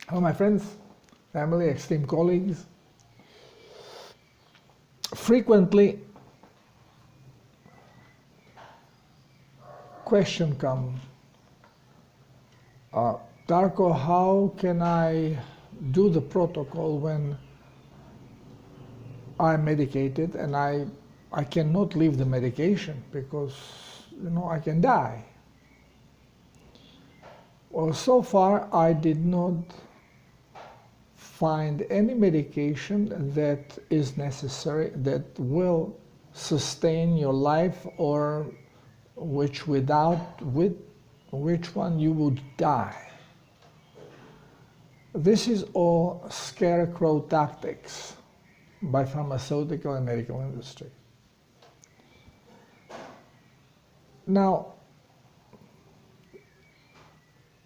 Hello, my friends, family, esteemed colleagues. Frequently, question come, Darko, how can I do the protocol when I'm medicated and I cannot leave the medication because, I can die? Well, so far I did not find any medication that is necessary, that will sustain your life, or with which one you would die. This is all scarecrow tactics by pharmaceutical and medical industry. Now,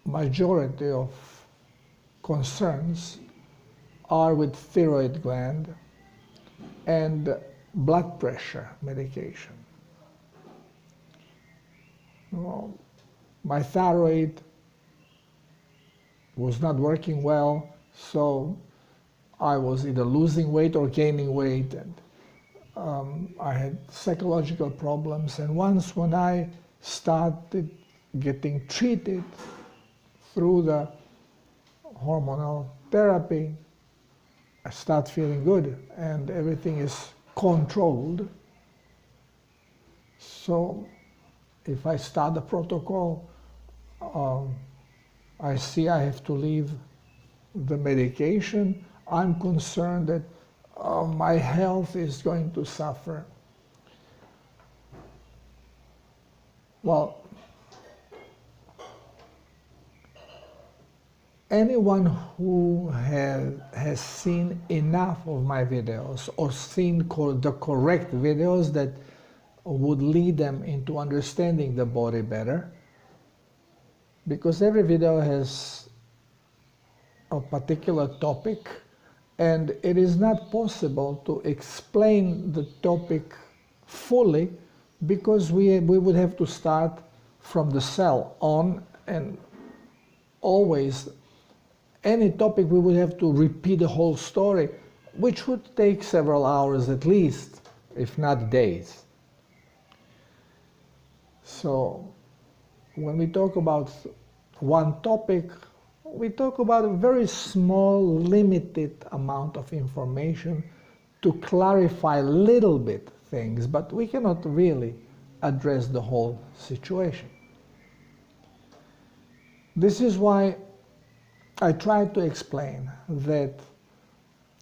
majority of concerns are with thyroid gland and blood pressure medication. Well, my thyroid was not working well, so I was either losing weight or gaining weight, and I had psychological problems. And once when I started getting treated through the hormonal therapy, I start feeling good and everything is controlled. So if I start the protocol, I see I have to leave the medication. I'm concerned that my health is going to suffer. Well, anyone who has seen enough of my videos or seen the correct videos that would lead them into understanding the body better, because every video has a particular topic and it is not possible to explain the topic fully, because we would have to start from the cell on, and always any topic we would have to repeat the whole story, which would take several hours at least, if not days. So when we talk about one topic, we talk about a very small, limited amount of information to clarify a little bit things, but we cannot really address the whole situation. This is why I tried to explain that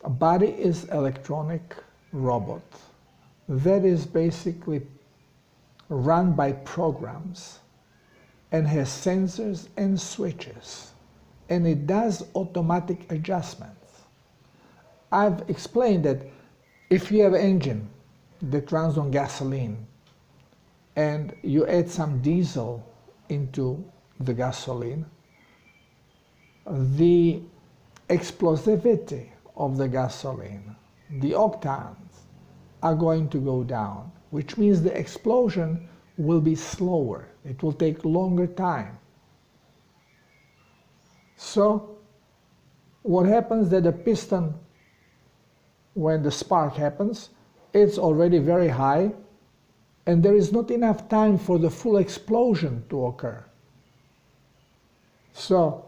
a body is electronic robot that is basically run by programs and has sensors and switches, and it does automatic adjustments. I've explained that if you have an engine that runs on gasoline and you add some diesel into the gasoline, the explosivity of the gasoline, the octans, are going to go down, which means the explosion will be slower. It will take longer time. So what happens that the piston, when the spark happens, it's already very high and there is not enough time for the full explosion to occur. So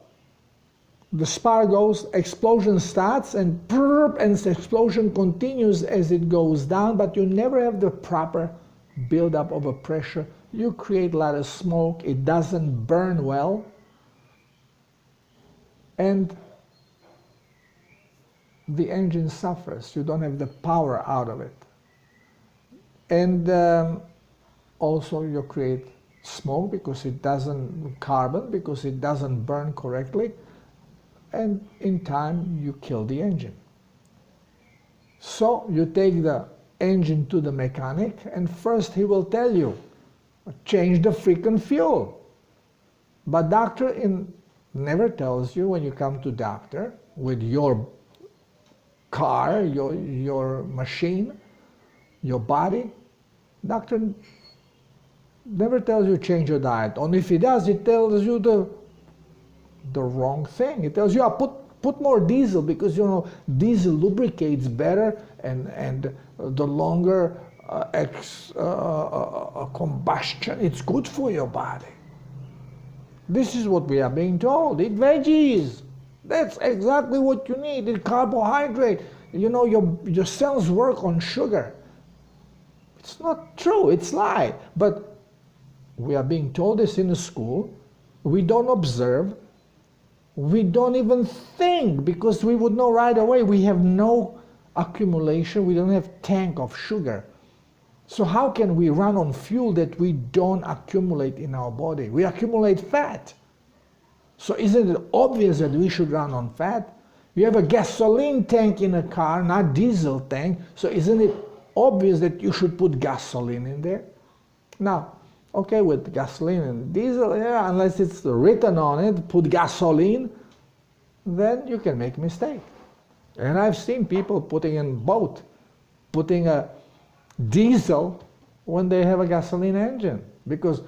the spark goes, explosion starts, and the explosion continues as it goes down, but you never have the proper buildup of a pressure. You create a lot of smoke, it doesn't burn well, and the engine suffers. You don't have the power out of it. And also you create smoke because it doesn't, carbon, because it doesn't burn correctly, and in time you kill the engine. So you take the engine to the mechanic, and first he will tell you, change the freaking fuel. But doctor never tells you, when you come to doctor with your car, your machine, your body, doctor never tells you change your diet. Only if he does, he tells you the wrong thing. He tells you, put Put more diesel because, you know, diesel lubricates better and the longer combustion, it's good for your body. This is what we are being told. Eat veggies. That's exactly what you need. Eat carbohydrate. You know, your cells work on sugar. It's not true. It's lie. But we are being told this in the school. We don't observe. We don't even think because we would know right away. We have no accumulation. We don't have tank of sugar. So how can we run on fuel that we don't accumulate in our body? We accumulate fat. So isn't it obvious that we should run on fat? You have a gasoline tank in a car, not diesel tank. So isn't it obvious that you should put gasoline in there? Now, okay, with gasoline and diesel, yeah, unless it's written on it, put gasoline, then you can make a mistake. And I've seen people putting in both, putting a diesel when they have a gasoline engine, because a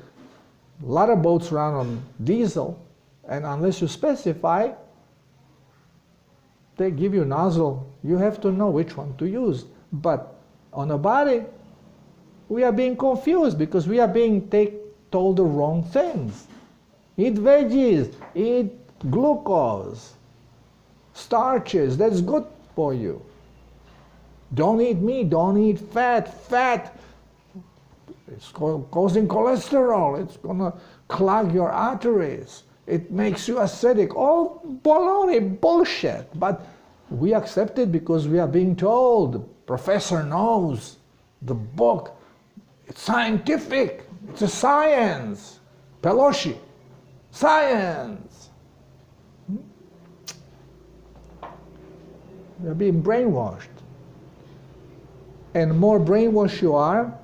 lot of boats run on diesel, and unless you specify, they give you nozzle. You have to know which one to use. But on a body, we are being confused because we are being told the wrong things. Eat veggies, eat glucose, starches, that's good for you. Don't eat meat, don't eat fat. Fat, it's causing cholesterol, it's gonna clog your arteries, it makes you acidic, all baloney, bullshit. But we accept it because we are being told, the professor knows, the book, it's scientific, it's a science. Pelosi, science. We are being brainwashed. And the more brainwashed you are,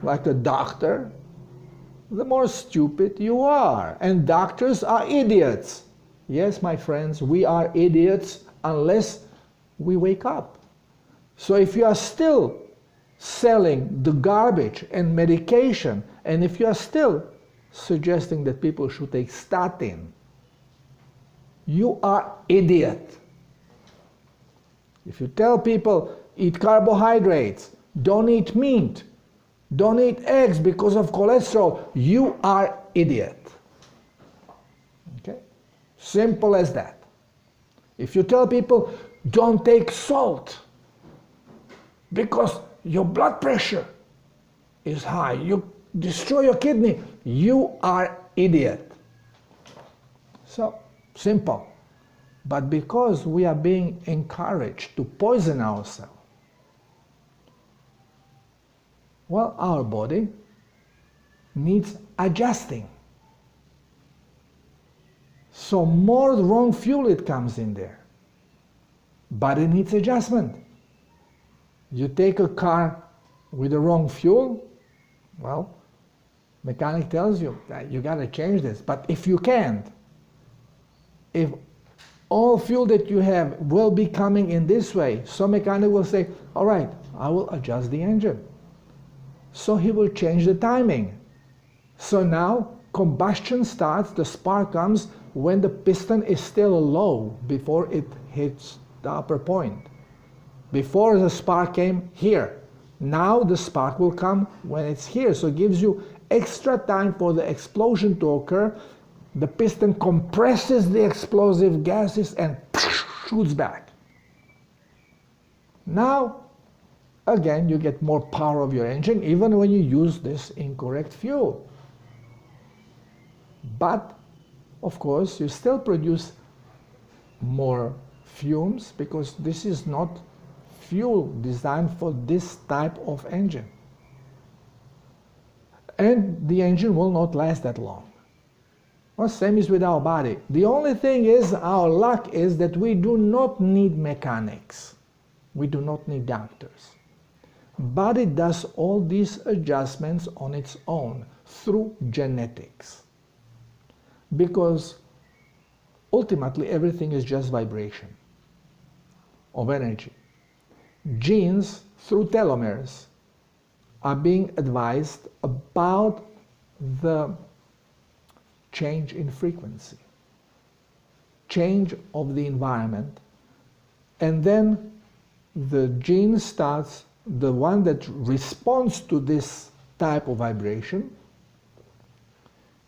like a doctor, the more stupid you are. And doctors are idiots. Yes, my friends, we are idiots unless we wake up. So if you are still selling the garbage and medication, and if you are still suggesting that people should take statin, you are idiot. If you tell people, eat carbohydrates, don't eat meat, don't eat eggs because of cholesterol, you are idiot. Okay? Simple as that. If you tell people, don't take salt because your blood pressure is high, you destroy your kidney, you are idiot. So, simple. But because we are being encouraged to poison ourselves, well, our body needs adjusting. So more wrong fuel it comes in there. Body needs adjustment. You take a car with the wrong fuel, well, mechanic tells you that you got to change this. But if you can't, if all fuel that you have will be coming in this way, some mechanic will say, all right, I will adjust the engine. So he will change the timing. So now combustion starts, the spark comes when the piston is still low before it hits the upper point. Before the spark came here. Now the spark will come when it's here. So it gives you extra time for the explosion to occur. The piston compresses the explosive gases and shoots back. Now, again, you get more power of your engine even when you use this incorrect fuel. But, of course, you still produce more fumes because this is not fuel designed for this type of engine. And the engine will not last that long. Well, same is with our body. The only thing is, our luck is that we do not need mechanics. We do not need doctors. Body does all these adjustments on its own through genetics. Because ultimately everything is just vibration of energy. Genes, through telomeres, are being advised about the change in frequency. change of the environment, and then the gene starts, the one that responds to this type of vibration,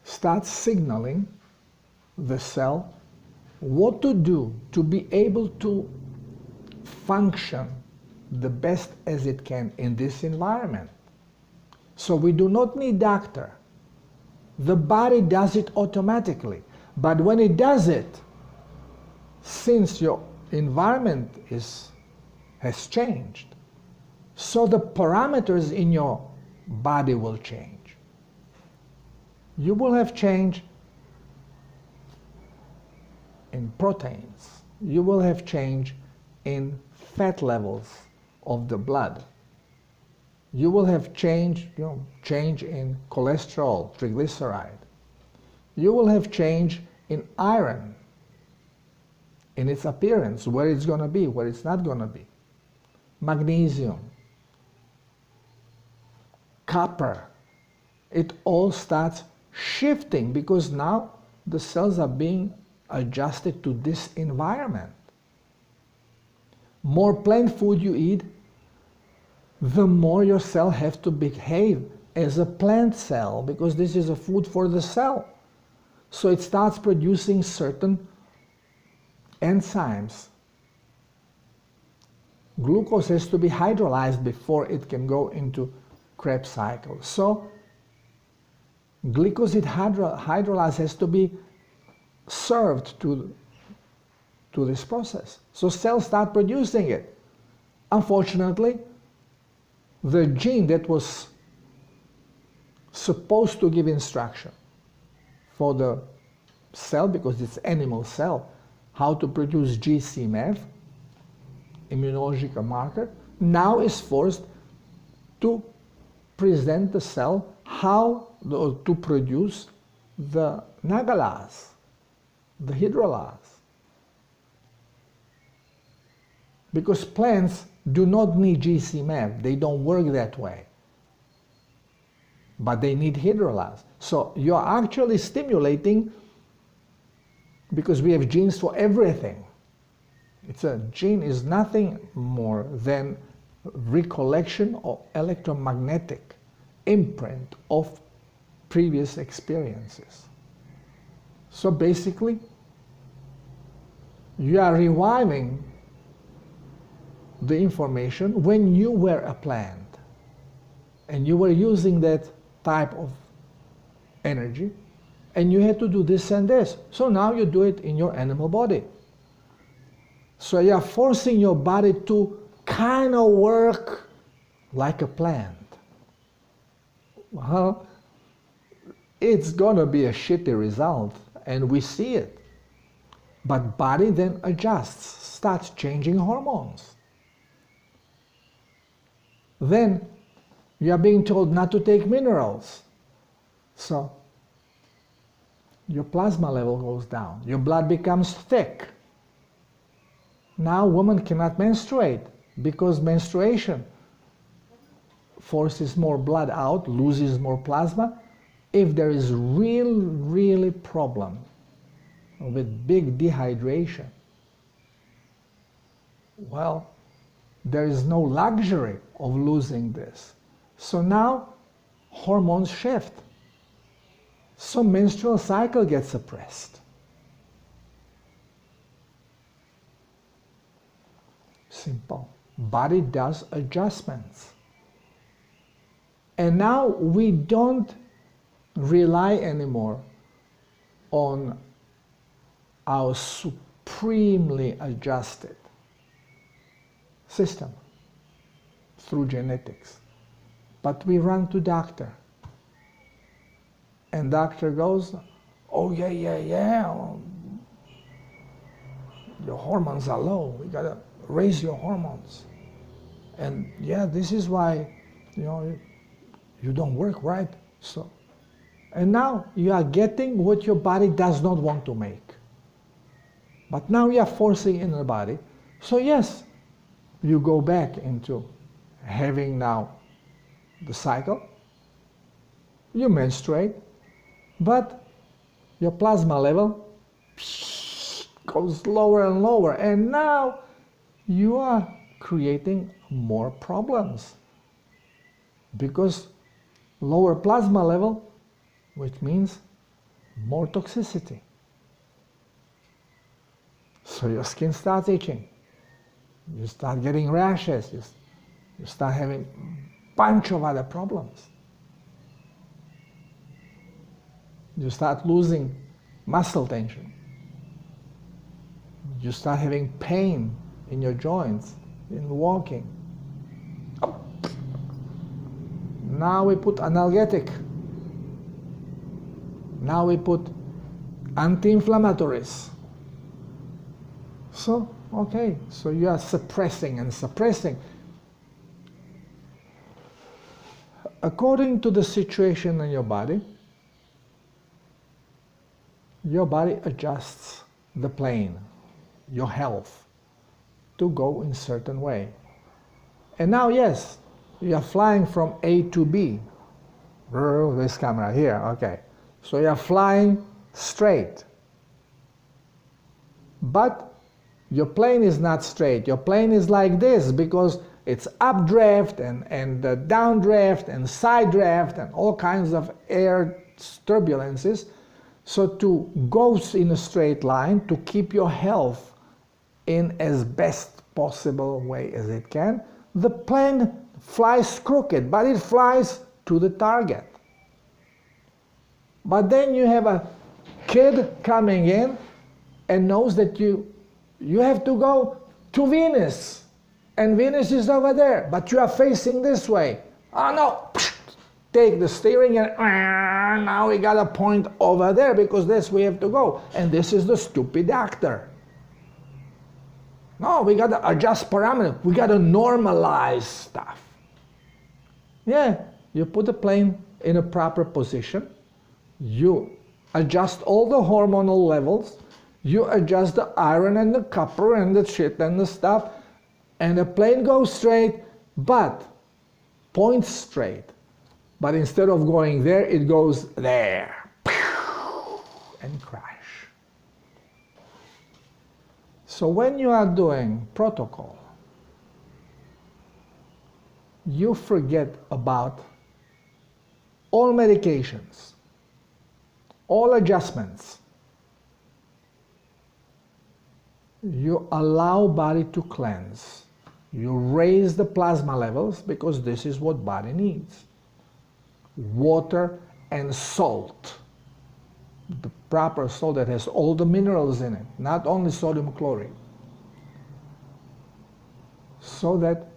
starts signaling the cell what to do to be able to function the best as it can in this environment. So we do not need doctor. The body does it automatically. But when it does it, since your environment has changed, so the parameters in your body will change. You will have change in proteins. You will have change in fat levels of the blood. You will have change in cholesterol, triglyceride. You will have change in iron, in its appearance, where it's going to be, where it's not going to be. Magnesium, copper, it all starts shifting because now the cells are being adjusted to this environment. More plant food you eat, the more your cell has to behave as a plant cell, because this is a food for the cell. So it starts producing certain enzymes. Glucose has to be hydrolyzed before it can go into Krebs cycle. So glycosid hydrolyzed has to be served to this process. So cells start producing it. Unfortunately, the gene that was supposed to give instruction for the cell, because it's animal cell, how to produce GCMF, immunological marker, now is forced to present the cell how to produce the nagalase, the hydrolase. Because plants do not need GCMF, they don't work that way. But they need hydrolase. So you're actually stimulating, because we have genes for everything. Gene is nothing more than recollection of electromagnetic imprint of previous experiences. So basically, you are reviving the information when you were a plant and you were using that type of energy and you had to do this and this. So now you do it in your animal body. So you are forcing your body to kind of work like a plant. Well, it's gonna be a shitty result, and we see it. But body then adjusts, starts changing hormones. Then you are being told not to take minerals. So your plasma level goes down, your blood becomes thick. Now women cannot menstruate because menstruation forces more blood out, loses more plasma. If there is really problem with big dehydration, well, there is no luxury of losing this. So now hormones shift. So menstrual cycle gets suppressed. Simple. Body does adjustments. And now we don't rely anymore on our supremely adjusted system through genetics. But we run to doctor. And doctor goes, oh yeah, your hormones are low. We gotta raise your hormones. And yeah, this is why, you don't work right. So, and now you are getting what your body does not want to make. But now you are forcing in the body. So yes, you go back into having now the cycle. You menstruate, but your plasma level goes lower and lower, and now you are creating more problems because lower plasma level, which means more toxicity. So your skin starts itching, you start getting rashes, you start having a bunch of other problems. You start losing muscle tension. You start having pain in your joints, in walking. Now we put analgetic. Now we put anti-inflammatories. So, okay, so you are suppressing and suppressing. According to the situation in your body adjusts the plane, your health, to go in a certain way. And now, yes, you are flying from A to B. This camera here, okay. So you are flying straight. But your plane is not straight. Your plane is like this because it's updraft and downdraft and side draft and all kinds of air turbulences. So to go in a straight line, to keep your health in as best possible way as it can, the plane flies crooked, but it flies to the target. But then you have a kid coming in and knows that you have to go to Venus, and Venus is over there, but you are facing this way. Oh no! Take the steering and now we got a point over there because this we have to go. And this is the stupid actor. No, we got to adjust parameters. We got to normalize stuff. Yeah, you put the plane in a proper position. You adjust all the hormonal levels. You adjust the iron and the copper and the shit and the stuff. And the plane goes straight, but points straight. But instead of going there, it goes there and crash. So when you are doing protocol, you forget about all medications, all adjustments. You allow body to cleanse. You raise the plasma levels because this is what body needs. Water and salt, the proper salt that has all the minerals in it, not only sodium chloride, so that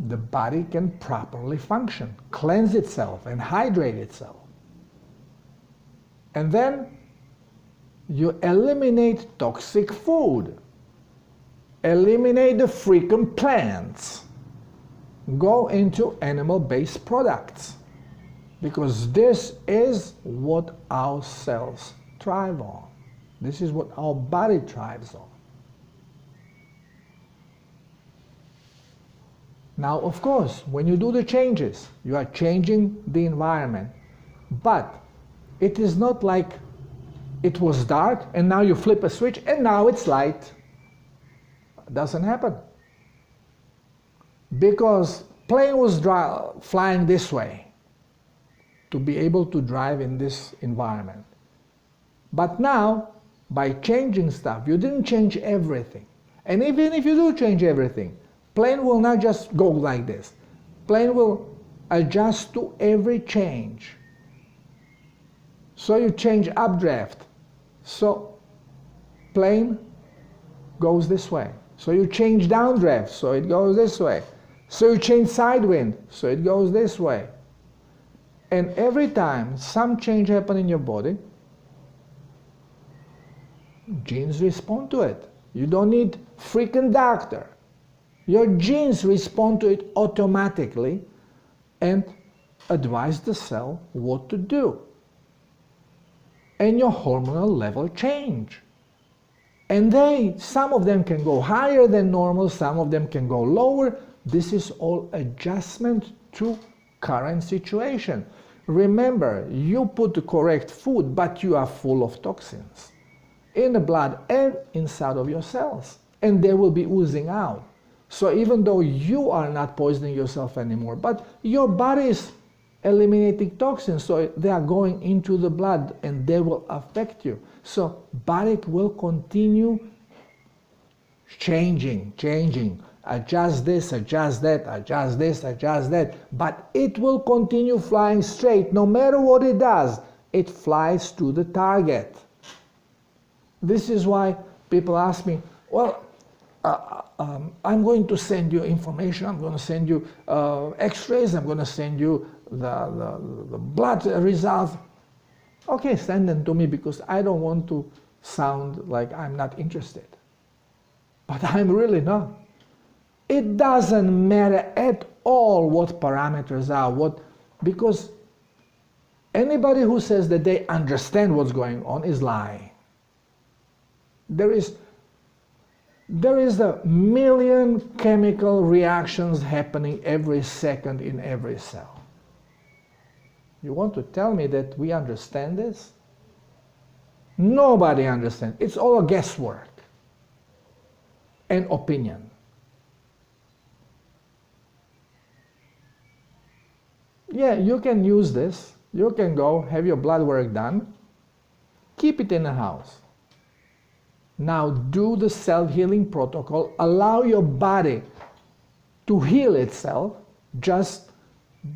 the body can properly function, cleanse itself and hydrate itself. And then you eliminate toxic food, eliminate the freaking plants, go into animal-based products. Because this is what our cells thrive on. This is what our body thrives on. Now, of course, when you do the changes, you are changing the environment. But it is not like it was dark and now you flip a switch and now it's light. It doesn't happen. Because plane was flying this way to be able to drive in this environment. But now, by changing stuff, you didn't change everything. And even if you do change everything, plane will not just go like this. Plane will adjust to every change. So you change updraft, so plane goes this way. So you change downdraft, so it goes this way. So you change side wind, so it goes this way. And every time some change happens in your body, genes respond to it. You don't need freaking doctor. Your genes respond to it automatically and advise the cell what to do. And your hormonal level change. And some of them can go higher than normal, some of them can go lower. This is all adjustment to current situation. Remember, you put the correct food, but you are full of toxins. in the blood and inside of your cells, and they will be oozing out. So even though you are not poisoning yourself anymore, but your body is eliminating toxins, so they are going into the blood and they will affect you. So body will continue changing, adjust this, adjust that, adjust this, adjust that, but it will continue flying straight. No matter what it does, it flies to the target. This is why people ask me, well, I'm going to send you information, I'm going to send you x-rays, I'm going to send you the blood results. Okay, send them to me, because I don't want to sound like I'm not interested. But I'm really not. It doesn't matter at all what parameters are, because anybody who says that they understand what's going on is lying. There is a million chemical reactions happening every second in every cell. You want to tell me that we understand this? Nobody understands. It's all guesswork and opinion. Yeah, you can use this. You can go have your blood work done. Keep it in the house. Now do the self-healing protocol. Allow your body to heal itself just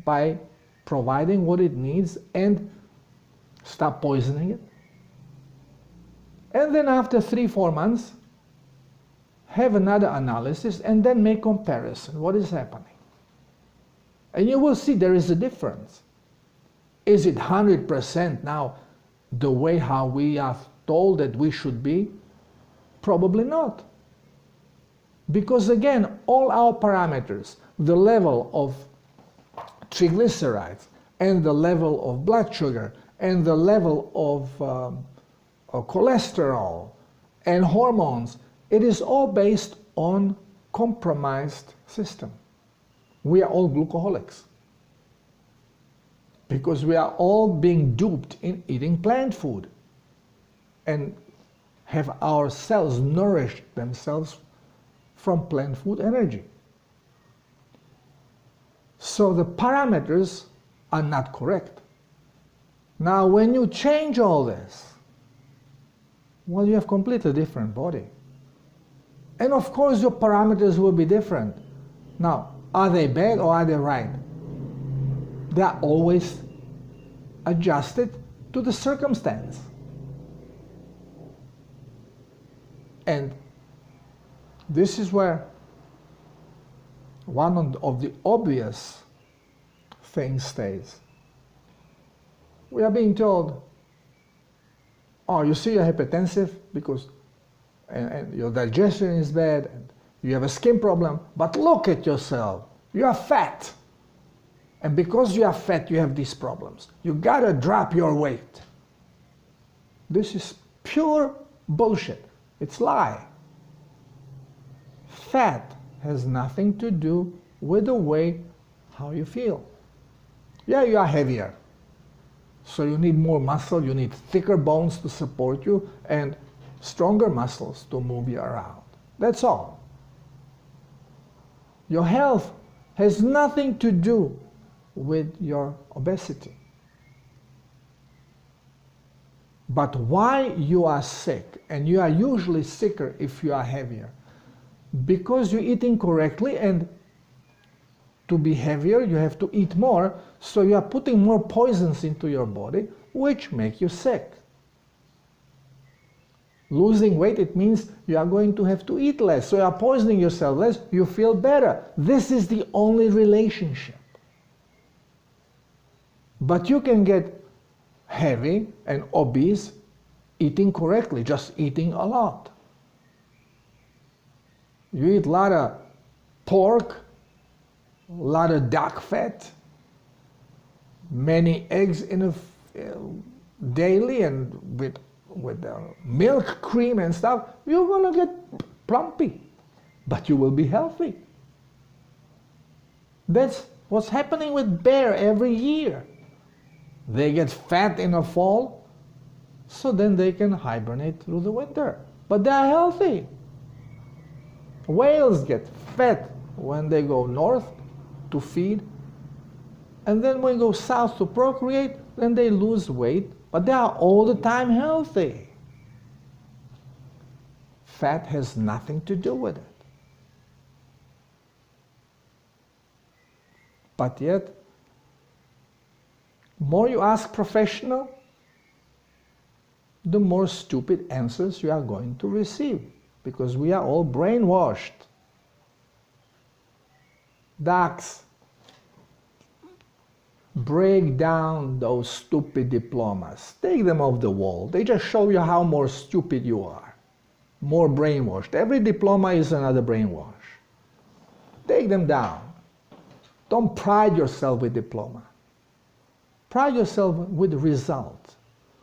by providing what it needs, and stop poisoning it. And then after 3-4 months, have another analysis and then make comparison. What is happening? And you will see there is a difference. Is it 100% now the way how we are told that we should be? Probably not. Because again, all our parameters, the level of triglycerides and the level of blood sugar and the level of cholesterol and hormones, it is all based on compromised system. We are all glucoholics because we are all being duped in eating plant food and have our cells nourish themselves from plant food energy. So the parameters are not correct. Now when you change all this, well, you have completely different body. And of course your parameters will be different. Now, are they bad or are they right? They are always adjusted to the circumstance. And this is where one of the obvious things stays. We are being told, oh, you see you're hypertensive because and your digestion is bad and you have a skin problem, but look at yourself, you are fat. And because you are fat, you have these problems. You gotta drop your weight. This is pure bullshit. It's lie. Fat has nothing to do with the way how you feel. Yeah, you are heavier. So you need more muscle, you need thicker bones to support you, and stronger muscles to move you around. That's all. Your health has nothing to do with your obesity. But why you are sick, and you are usually sicker if you are heavier, because you're eating correctly, and to be heavier you have to eat more, so you are putting more poisons into your body, which make you sick. Losing weight, it means you are going to have to eat less, so you are poisoning yourself less, you feel better. This is the only relationship. But you can get heavy and obese eating correctly, just eating a lot. You eat a lot of pork, a lot of duck fat, many eggs in a daily, and with milk, cream and stuff, you're gonna get plumpy, but you will be healthy. That's what's happening with bear every year. They get fat in the fall, so then they can hibernate through the winter. But they are healthy. Whales get fat when they go north to feed, and then when they go south to procreate, then they lose weight, but they are all the time healthy. Fat has nothing to do with it. But yet, more you ask professional, the more stupid answers you are going to receive, because we are all brainwashed. Docs, break down those stupid diplomas. Take them off the wall. They just show you how more stupid you are, more brainwashed. Every diploma is another brainwash. Take them down. Don't pride yourself with diploma. Pride yourself with results.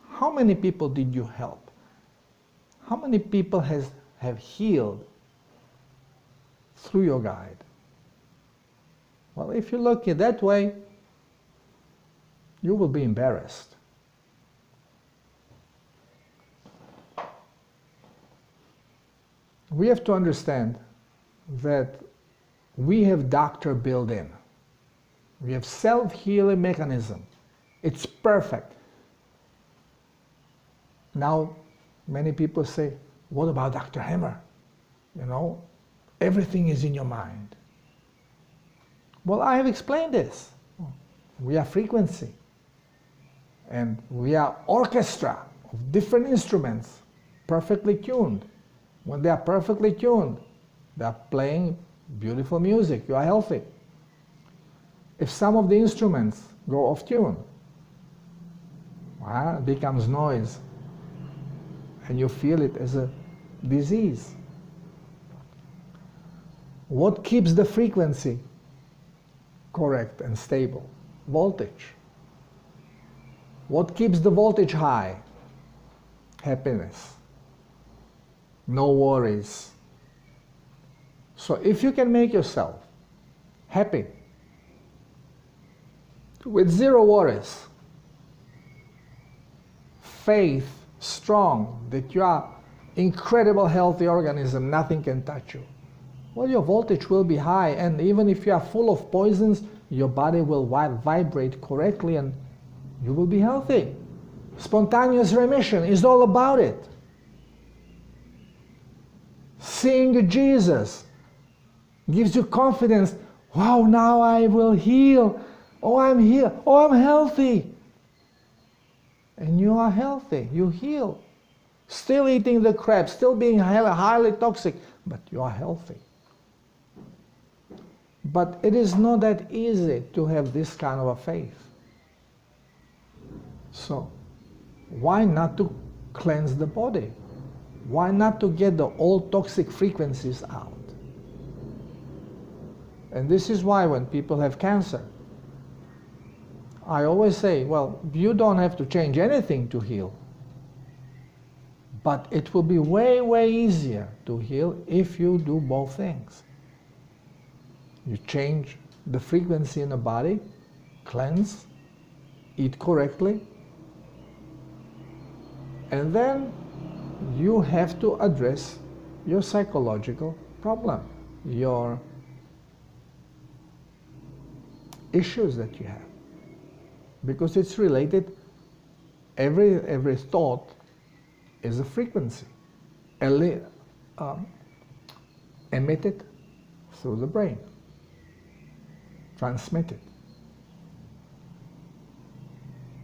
How many people did you help? How many people have healed through your guide? Well, if you look at it that way, you will be embarrassed. We have to understand that we have doctor built in. We have self-healing mechanism. It's perfect. Now, many people say, what about Dr. Hammer? You know, everything is in your mind. Well, I have explained this. We are frequency. And we are orchestra of different instruments, perfectly tuned. When they are perfectly tuned, they are playing beautiful music. You are healthy. If some of the instruments go off tune, well, it becomes noise, and you feel it as a disease. What keeps the frequency correct and stable? Voltage. What keeps the voltage high? Happiness. No worries. So if you can make yourself happy with zero worries, faith strong that you are incredible healthy organism, nothing can touch you, well, your voltage will be high, and even if you are full of poisons, your body will vibrate correctly and you will be healthy. Spontaneous remission is all about it. Seeing Jesus gives you confidence. Wow, now I will heal. Oh, I'm here. Oh, I'm healthy. And you are healthy. You heal. Still eating the crap, still being highly toxic, but you are healthy. But it is not that easy to have this kind of a faith. So, why not to cleanse the body? Why not to get the old toxic frequencies out? And this is why when people have cancer, I always say, well, you don't have to change anything to heal. But it will be way, way easier to heal if you do both things. You change the frequency in the body, cleanse, eat correctly, and then you have to address your psychological problem, your issues that you have. Because it's related, every thought is a frequency emitted through the brain, transmitted.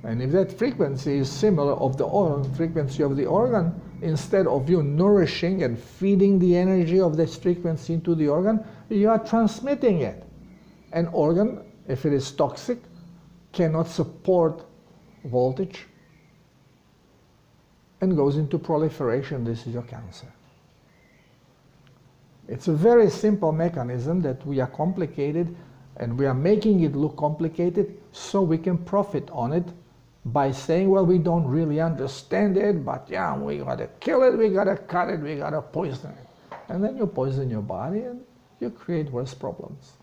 And if that frequency is similar of the frequency of the organ, instead of you nourishing and feeding the energy of this frequency into the organ, you are transmitting it. An organ, if it is toxic, cannot support voltage and goes into proliferation. This is your cancer. It's a very simple mechanism that we are complicated, and we are making it look complicated so we can profit on it by saying, well, we don't really understand it, but yeah, we gotta kill it, we gotta cut it, we gotta poison it. And then you poison your body and you create worse problems.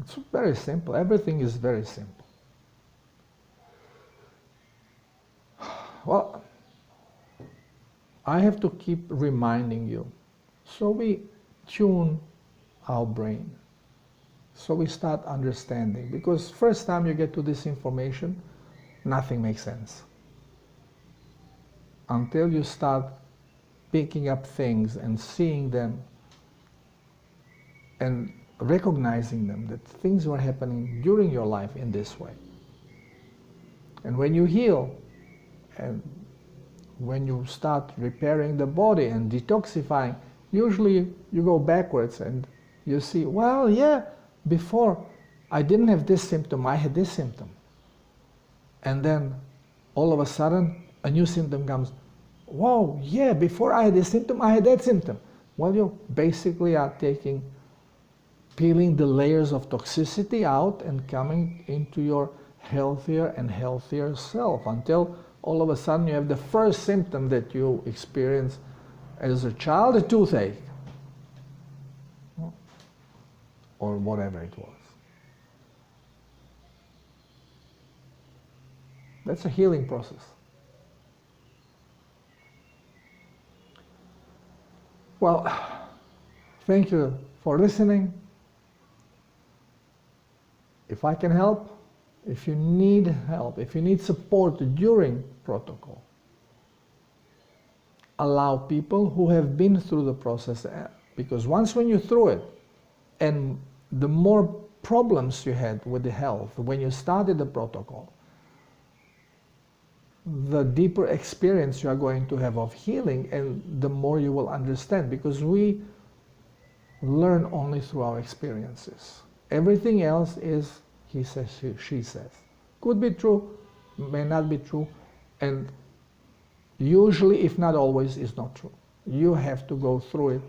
It's very simple. Everything is very simple. Well, I have to keep reminding you. So we tune our brain. So we start understanding. Because first time you get to this information, nothing makes sense. Until you start picking up things and seeing them and recognizing them, that things were happening during your life in this way. And when you heal, and when you start repairing the body and detoxifying, usually you go backwards and you see, well, yeah, before I didn't have this symptom, I had this symptom. And then all of a sudden, a new symptom comes. Whoa, yeah, before I had this symptom, I had that symptom. Well, you basically are peeling the layers of toxicity out and coming into your healthier and healthier self until all of a sudden you have the first symptom that you experienced as a child, a toothache, or whatever it was. That's a healing process. Well, thank you for listening. If I can help, if you need help, if you need support during protocol, allow people who have been through the process, because once when you're through it, and the more problems you had with the health when you started the protocol, the deeper experience you are going to have of healing, and the more you will understand, because we learn only through our experiences. Everything else is he says, she says. Could be true, may not be true, and usually, if not always, is not true. You have to go through it,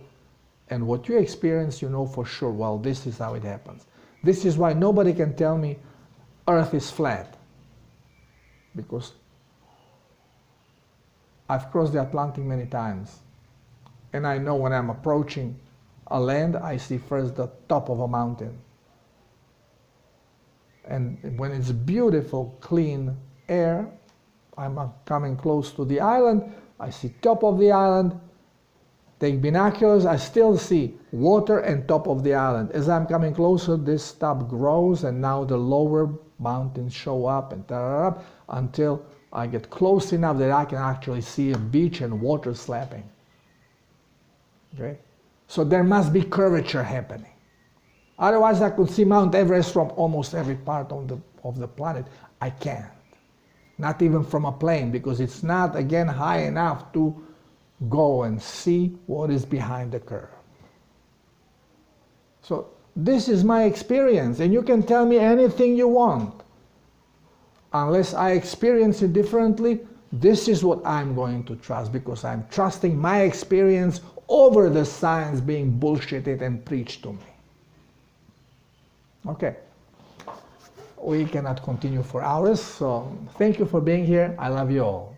and what you experience, you know for sure, well, this is how it happens. This is why nobody can tell me Earth is flat, because I've crossed the Atlantic many times, and I know when I'm approaching a land, I see first the top of a mountain. And when it's beautiful, clean air, I'm coming close to the island, I see top of the island, take binoculars, I still see water and top of the island. As I'm coming closer, this top grows, and now the lower mountains show up and until I get close enough that I can actually see a beach and water slapping. Okay? So there must be curvature happening. Otherwise, I could see Mount Everest from almost every part of the planet. I can't. Not even from a plane, because it's not, again, high enough to go and see what is behind the curve. So this is my experience, and you can tell me anything you want. Unless I experience it differently, this is what I'm going to trust, because I'm trusting my experience over the science being bullshitted and preached to me. Okay. We cannot continue for hours, so thank you for being here. I love you all.